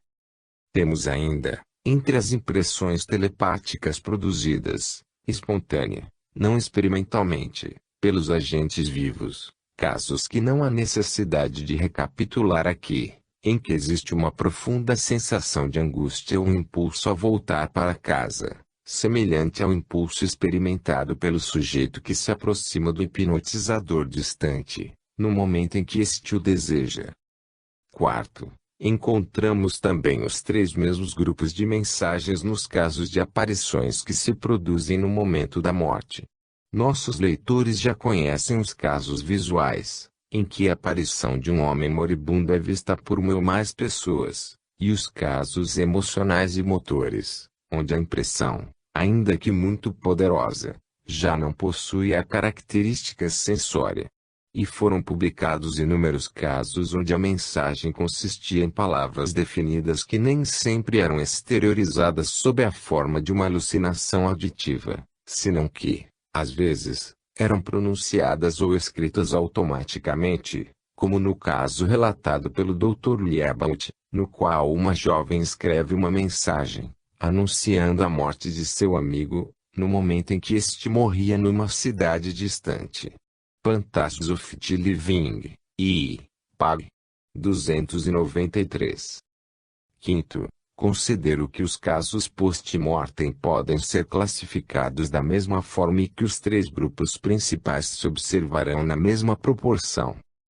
Temos ainda, entre as impressões telepáticas produzidas, espontânea, não experimentalmente, pelos agentes vivos, casos que não há necessidade de recapitular aqui, em que existe uma profunda sensação de angústia ou um impulso a voltar para casa, semelhante ao impulso experimentado pelo sujeito que se aproxima do hipnotizador distante, no momento em que este o deseja. Quarto, encontramos também os três mesmos grupos de mensagens nos casos de aparições que se produzem no momento da morte. Nossos leitores já conhecem os casos visuais, em que a aparição de um homem moribundo é vista por uma ou mais pessoas, e os casos emocionais e motores, onde a impressão, ainda que muito poderosa, já não possui a característica sensória. E foram publicados inúmeros casos onde a mensagem consistia em palavras definidas que nem sempre eram exteriorizadas sob a forma de uma alucinação auditiva, senão que, às vezes, eram pronunciadas ou escritas automaticamente, como no caso relatado pelo Dr. Liebaut, no qual uma jovem escreve uma mensagem, anunciando a morte de seu amigo, no momento em que este morria numa cidade distante. Fantasms of the Living, I. Pag. 293. Quinto, considero que os casos post-mortem podem ser classificados da mesma forma e que os três grupos principais se observarão na mesma proporção.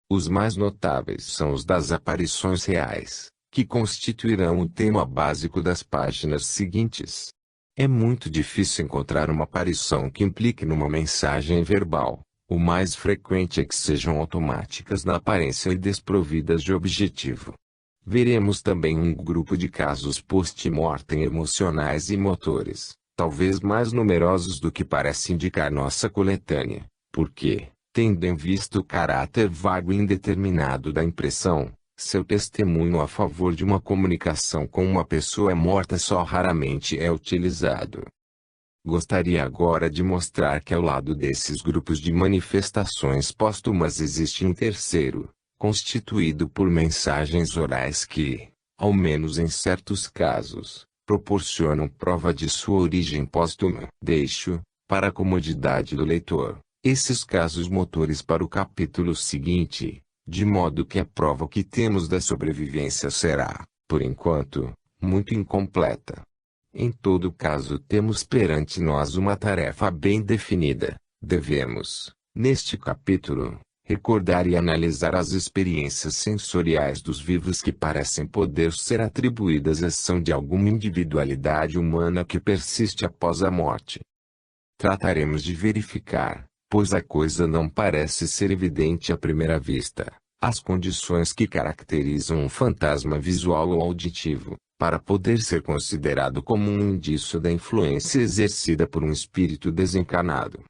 Os mais notáveis são os das aparições reais, que constituirão o tema básico das páginas seguintes. É muito difícil encontrar uma aparição que implique numa mensagem verbal. O mais frequente é que sejam automáticas na aparência e desprovidas de objetivo. Veremos também um grupo de casos post-mortem emocionais e motores, talvez mais numerosos do que parece indicar nossa coletânea, porque, tendo em vista o caráter vago e indeterminado da impressão, seu testemunho a favor de uma comunicação com uma pessoa morta só raramente é utilizado. Gostaria agora de mostrar que ao lado desses grupos de manifestações póstumas existe um terceiro, constituído por mensagens orais que, ao menos em certos casos, proporcionam prova de sua origem póstuma. Deixo, para a comodidade do leitor, esses casos motores para o capítulo seguinte, de modo que a prova que temos da sobrevivência será, por enquanto, muito incompleta. Em todo caso temos perante nós uma tarefa bem definida. Devemos, neste capítulo, recordar e analisar as experiências sensoriais dos vivos que parecem poder ser atribuídas à ação de alguma individualidade humana que persiste após a morte. Trataremos de verificar, pois a coisa não parece ser evidente à primeira vista, As condições que caracterizam um fantasma visual ou auditivo, para poder ser considerado como um indício da influência exercida por um espírito desencarnado.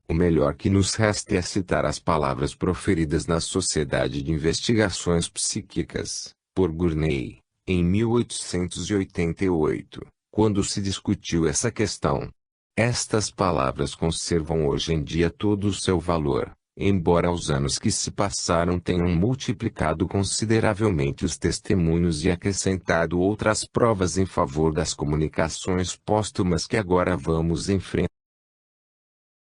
O melhor que nos resta é citar as palavras proferidas na Sociedade de Investigações Psíquicas, por Gurney, em 1888, quando se discutiu essa questão. Estas palavras conservam hoje em dia todo o seu valor, embora os anos que se passaram tenham multiplicado consideravelmente os testemunhos e acrescentado outras provas em favor das comunicações póstumas que agora vamos enfrentar.